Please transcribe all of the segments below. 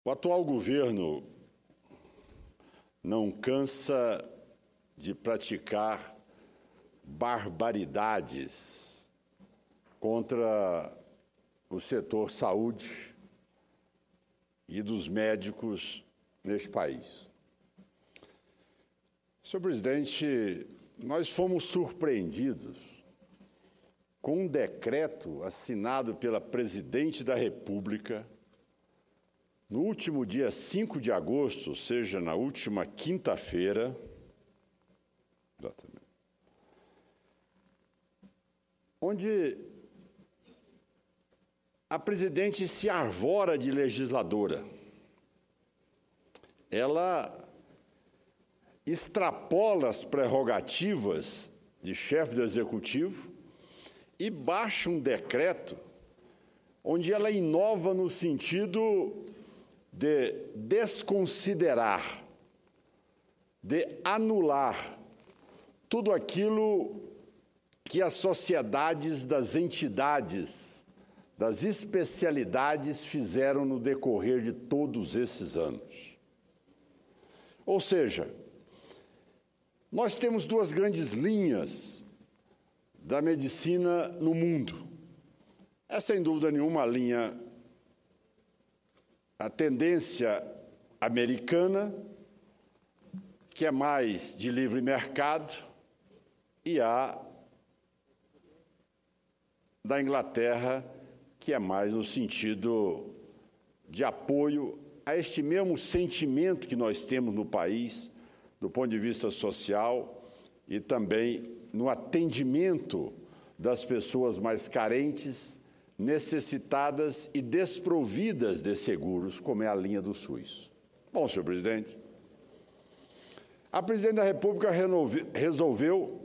O atual governo não cansa de praticar barbaridades contra o setor saúde e dos médicos neste país. Senhor presidente, nós fomos surpreendidos com um decreto assinado pela presidente da República no último dia 5 de agosto, ou seja, na última quinta-feira, onde a presidente se arvora de legisladora. Ela extrapola as prerrogativas de chefe do executivo e baixa um decreto onde ela inova no sentido de desconsiderar, de anular tudo aquilo que as sociedades das entidades, das especialidades fizeram no decorrer de todos esses anos. Ou seja, nós temos duas grandes linhas da medicina no mundo. É, sem dúvida nenhuma, a tendência americana, que é mais de livre mercado, e a da Inglaterra, que é mais no sentido de apoio a este mesmo sentimento que nós temos no país, do ponto de vista social e também no atendimento das pessoas mais carentes, necessitadas e desprovidas de seguros, como é a linha do SUS. Bom, senhor presidente, a presidente da República resolveu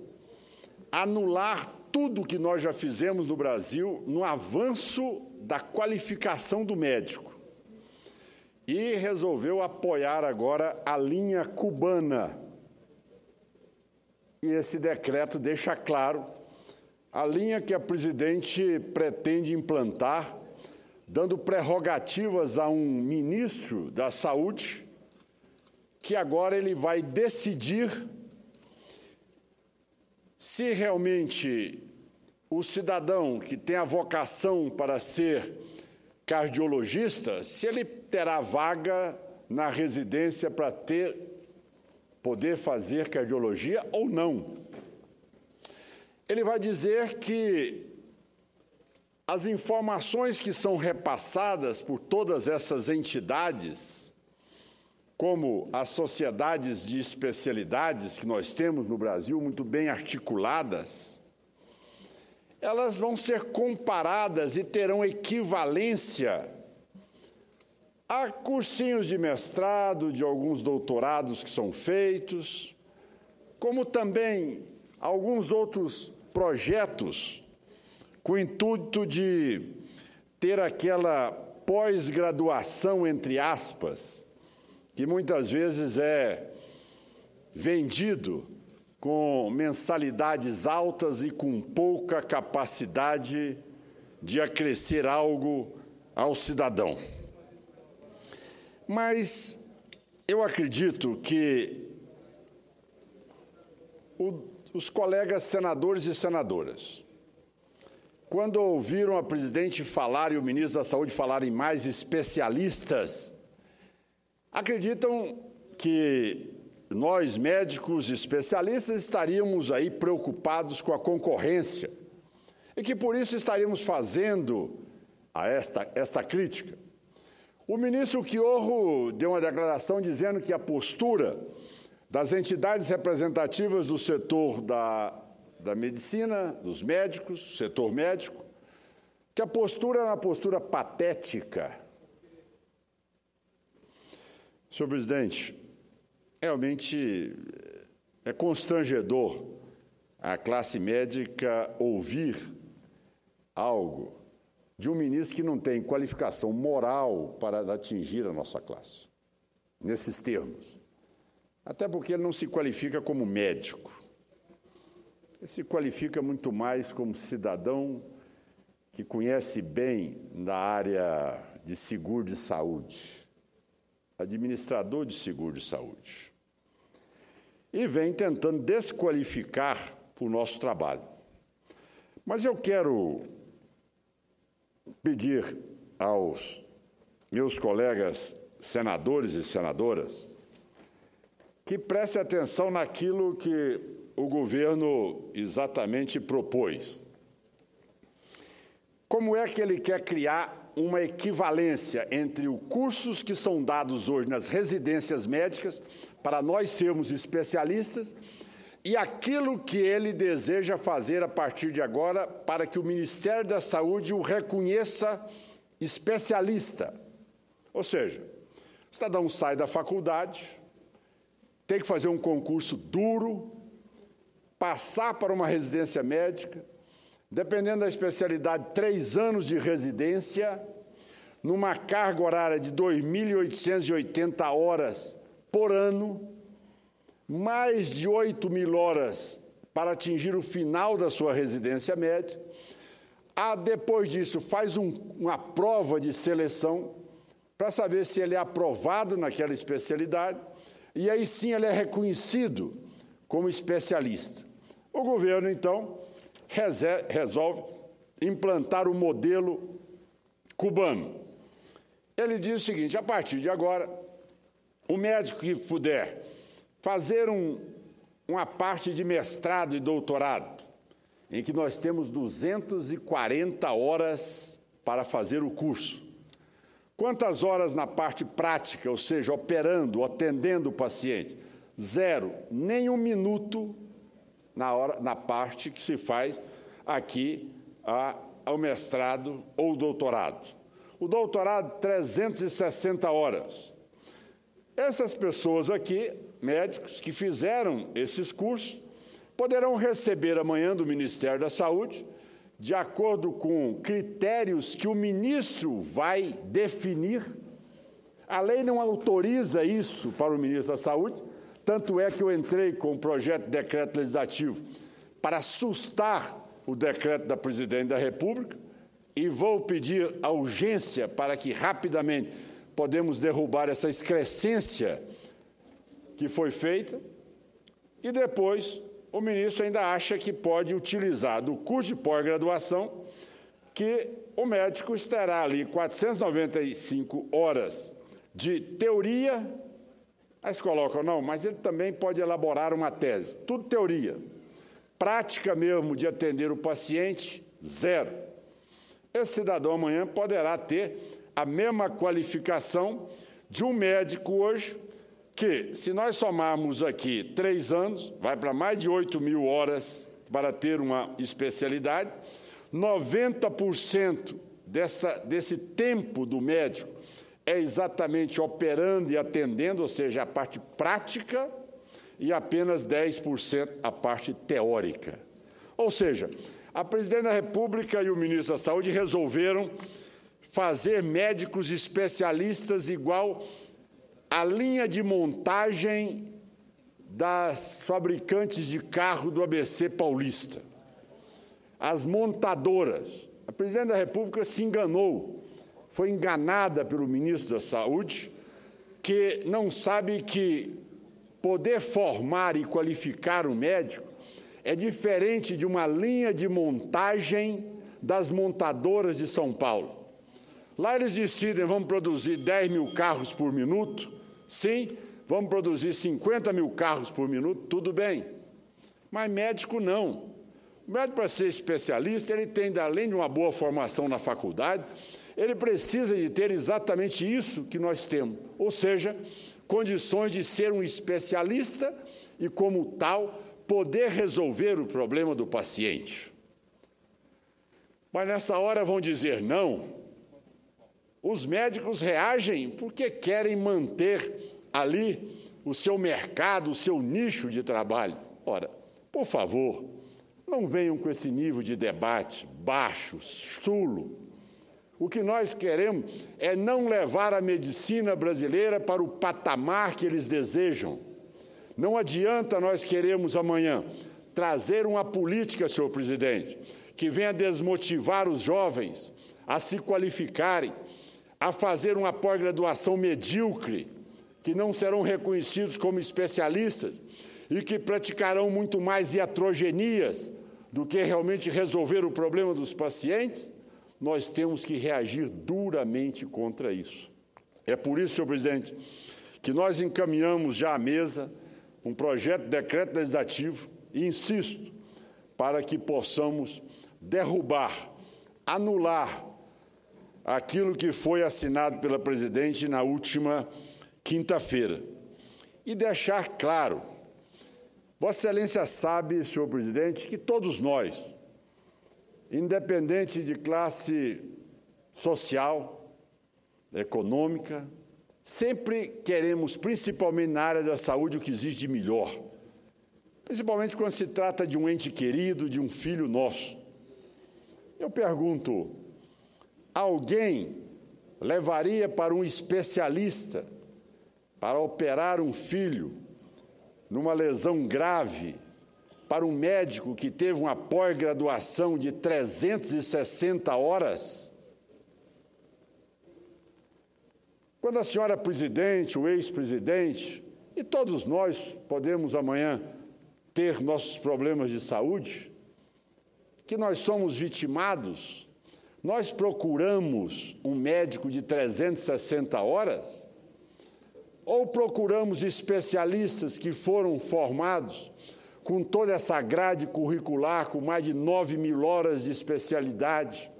anular tudo o que nós já fizemos no Brasil no avanço da qualificação do médico e resolveu apoiar agora a linha cubana. E esse decreto deixa claro a linha que a presidente pretende implantar, dando prerrogativas a um ministro da Saúde, que agora ele vai decidir se realmente o cidadão que tem a vocação para ser cardiologista, se ele terá vaga na residência para poder fazer cardiologia ou não. Ele vai dizer que as informações que são repassadas por todas essas entidades, como as sociedades de especialidades que nós temos no Brasil, muito bem articuladas, elas vão ser comparadas e terão equivalência a cursinhos de mestrado, de alguns doutorados que são feitos, como também alguns outros projetos com o intuito de ter aquela pós-graduação, entre aspas, que muitas vezes é vendido com mensalidades altas e com pouca capacidade de acrescer algo ao cidadão. Mas eu acredito que os colegas senadores e senadoras, quando ouviram a presidente falar e o ministro da Saúde falar em mais especialistas, acreditam que nós, médicos especialistas, estaríamos aí preocupados com a concorrência e que por isso estaríamos fazendo esta crítica. O ministro Quiorro deu uma declaração dizendo que a postura das entidades representativas do setor da medicina, dos médicos, setor médico, que a postura era uma postura patética. Senhor presidente, realmente é constrangedor a classe médica ouvir algo de um ministro que não tem qualificação moral para atingir a nossa classe, nesses termos. Até porque ele não se qualifica como médico. Ele se qualifica muito mais como cidadão que conhece bem da área de seguro de saúde. administrador de seguro de saúde, e vem tentando desqualificar o nosso trabalho. Mas eu quero pedir aos meus colegas senadores e senadoras que prestem atenção naquilo que o governo exatamente propôs. Como é que ele quer criar uma equivalência entre os cursos que são dados hoje nas residências médicas, para nós sermos especialistas, e aquilo que ele deseja fazer a partir de agora para que o Ministério da Saúde o reconheça especialista. Ou seja, o cidadão sai da faculdade, tem que fazer um concurso duro, passar para uma residência médica, dependendo da especialidade, 3 anos de residência, numa carga horária de 2.880 horas por ano, mais de 8.000 horas para atingir o final da sua residência médica. Depois disso, faz uma prova de seleção para saber se ele é aprovado naquela especialidade, e aí sim ele é reconhecido como especialista. O governo, então, resolve implantar o modelo cubano. Ele diz o seguinte: a partir de agora, o médico que puder fazer uma parte de mestrado e doutorado, em que nós temos 240 horas para fazer o curso. Quantas horas na parte prática, ou seja, operando, atendendo o paciente? 0, nem 1 minuto na parte que se faz aqui ao mestrado ou doutorado. O doutorado, 360 horas. Essas pessoas aqui, médicos que fizeram esses cursos, poderão receber amanhã do Ministério da Saúde, de acordo com critérios que o ministro vai definir. A lei não autoriza isso para o ministro da Saúde, tanto é que eu entrei com um projeto de decreto legislativo para sustar o decreto da Presidente da República, e vou pedir a urgência para que rapidamente podemos derrubar essa excrescência que foi feita, e depois o ministro ainda acha que pode utilizar do curso de pós-graduação, que o médico terá ali 495 horas de teoria, aí se colocam, não, mas ele também pode elaborar uma tese, tudo teoria. Prática mesmo de atender o paciente, 0. Esse cidadão amanhã poderá ter a mesma qualificação de um médico hoje, que, se nós somarmos aqui 3 anos, vai para mais de 8.000 horas para ter uma especialidade, 90% desse tempo do médico é exatamente operando e atendendo, ou seja, a parte prática, e apenas 10% a parte teórica. Ou seja, a Presidente da República e o Ministro da Saúde resolveram fazer médicos especialistas igual à linha de montagem das fabricantes de carro do ABC Paulista. As montadoras. A Presidente da República se enganou, foi enganada pelo Ministro da Saúde, que não sabe que poder formar e qualificar o médico é diferente de uma linha de montagem das montadoras de São Paulo. Lá eles decidem, vamos produzir 10.000 carros por minuto, sim, vamos produzir 50.000 carros por minuto, tudo bem. Mas médico não. O médico, para ser especialista, ele tem, além de uma boa formação na faculdade, ele precisa de ter exatamente isso que nós temos, ou seja, condições de ser um especialista e, como tal, poder resolver o problema do paciente. Mas nessa hora vão dizer não. Os médicos reagem porque querem manter ali o seu mercado, o seu nicho de trabalho. Ora, por favor, não venham com esse nível de debate baixo, chulo. O que nós queremos é não levar a medicina brasileira para o patamar que eles desejam. Não adianta nós queremos amanhã trazer uma política, senhor presidente, que venha desmotivar os jovens a se qualificarem, a fazer uma pós-graduação medíocre, que não serão reconhecidos como especialistas e que praticarão muito mais iatrogenias do que realmente resolver o problema dos pacientes, nós temos que reagir duramente contra isso. É por isso, senhor presidente, que nós encaminhamos já à mesa um projeto de decreto legislativo, e insisto, para que possamos derrubar, anular aquilo que foi assinado pela presidente na última quinta-feira. E deixar claro, Vossa Excelência sabe, senhor presidente, que todos nós, independente de classe social, econômica, sempre queremos, principalmente na área da saúde, o que existe de melhor. Principalmente quando se trata de um ente querido, de um filho nosso. Eu pergunto, alguém levaria para um especialista para operar um filho numa lesão grave, para um médico que teve uma pós-graduação de 360 horas? Quando a senhora presidente, o ex-presidente, e todos nós podemos amanhã ter nossos problemas de saúde, que nós somos vitimados, nós procuramos um médico de 360 horas ou procuramos especialistas que foram formados com toda essa grade curricular, com mais de 9.000 horas de especialidade,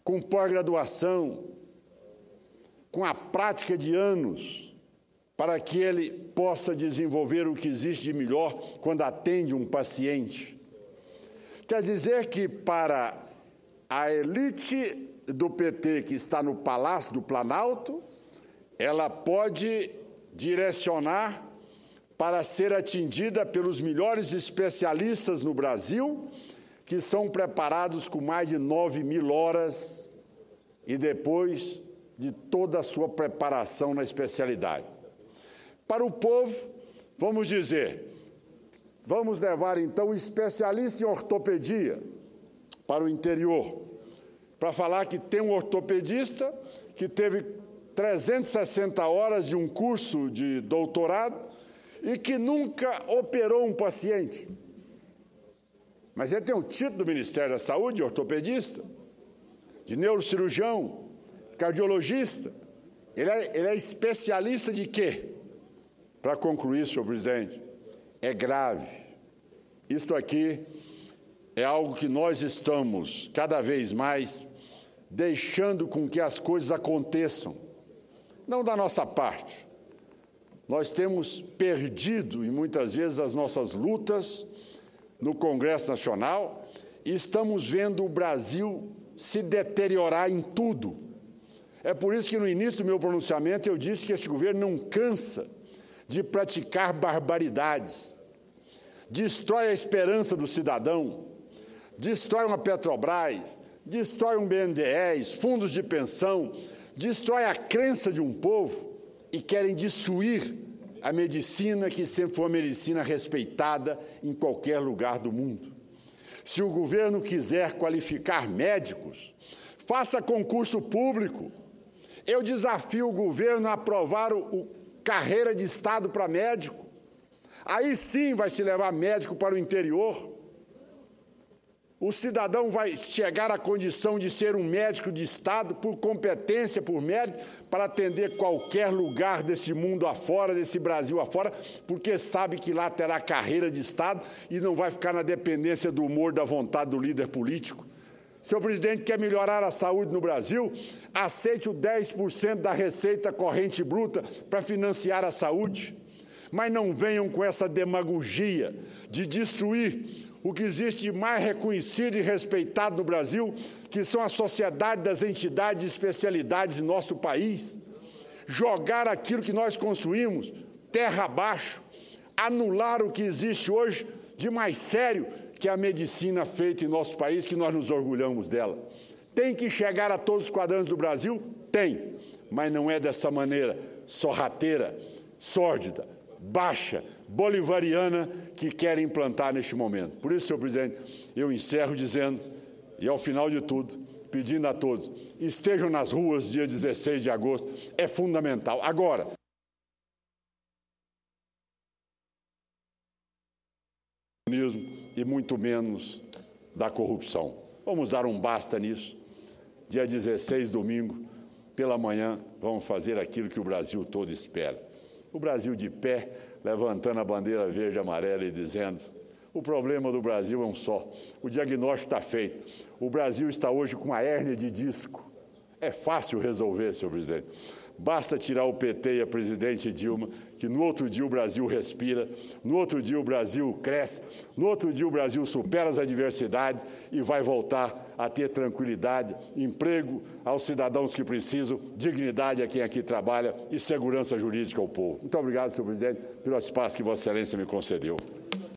com pós-graduação, com a prática de anos, para que ele possa desenvolver o que existe de melhor quando atende um paciente. Quer dizer que para a elite do PT que está no Palácio do Planalto, ela pode direcionar para ser atendida pelos melhores especialistas no Brasil, que são preparados com mais de 9.000 horas e depois de toda a sua preparação na especialidade. Para o povo, vamos dizer, vamos levar então o especialista em ortopedia para o interior, para falar que tem um ortopedista que teve 360 horas de um curso de doutorado e que nunca operou um paciente. Mas ele tem o título do Ministério da Saúde, de ortopedista, de neurocirurgião, cardiologista. Ele é especialista de quê? Para concluir, senhor presidente, é grave. Isto aqui é algo que nós estamos, cada vez mais, deixando com que as coisas aconteçam. Não da nossa parte. Nós temos perdido, e muitas vezes, as nossas lutas no Congresso Nacional e estamos vendo o Brasil se deteriorar em tudo. É por isso que, no início do meu pronunciamento, eu disse que esse governo não cansa de praticar barbaridades. Destrói a esperança do cidadão, destrói uma Petrobras, destrói um BNDES, fundos de pensão, destrói a crença de um povo e querem destruir a medicina, que sempre foi uma medicina respeitada em qualquer lugar do mundo. Se o governo quiser qualificar médicos, faça concurso público. Eu desafio o governo a aprovar o carreira de Estado para médico. Aí sim vai se levar médico para o interior. O cidadão vai chegar à condição de ser um médico de Estado por competência, por mérito, para atender qualquer lugar desse mundo afora, desse Brasil afora, porque sabe que lá terá carreira de Estado e não vai ficar na dependência do humor, da vontade do líder político. Senhor presidente, quer melhorar a saúde no Brasil? Aceite o 10% da receita corrente bruta para financiar a saúde. Mas não venham com essa demagogia de destruir o que existe de mais reconhecido e respeitado no Brasil, que são a sociedade das entidades e especialidades em nosso país. Jogar aquilo que nós construímos terra abaixo, anular o que existe hoje de mais sério, que é a medicina feita em nosso país, que nós nos orgulhamos dela. Tem que chegar a todos os quadrantes do Brasil? Tem, mas não é dessa maneira sorrateira, sórdida, baixa, bolivariana, que querem implantar neste momento. Por isso, senhor presidente, eu encerro dizendo, e ao final de tudo, pedindo a todos, estejam nas ruas dia 16 de agosto, é fundamental. Agora, e muito menos da corrupção. Vamos dar um basta nisso. Dia 16, domingo, pela manhã, vamos fazer aquilo que o Brasil todo espera. O Brasil de pé, levantando a bandeira verde e amarela e dizendo: o problema do Brasil é um só, o diagnóstico está feito. O Brasil está hoje com a hérnia de disco. É fácil resolver, senhor presidente. Basta tirar o PT e a presidente Dilma, que no outro dia o Brasil respira, no outro dia o Brasil cresce, no outro dia o Brasil supera as adversidades e vai voltar a ter tranquilidade, emprego aos cidadãos que precisam, dignidade a quem aqui trabalha e segurança jurídica ao povo. Muito obrigado, senhor presidente, pelo espaço que Vossa Excelência me concedeu.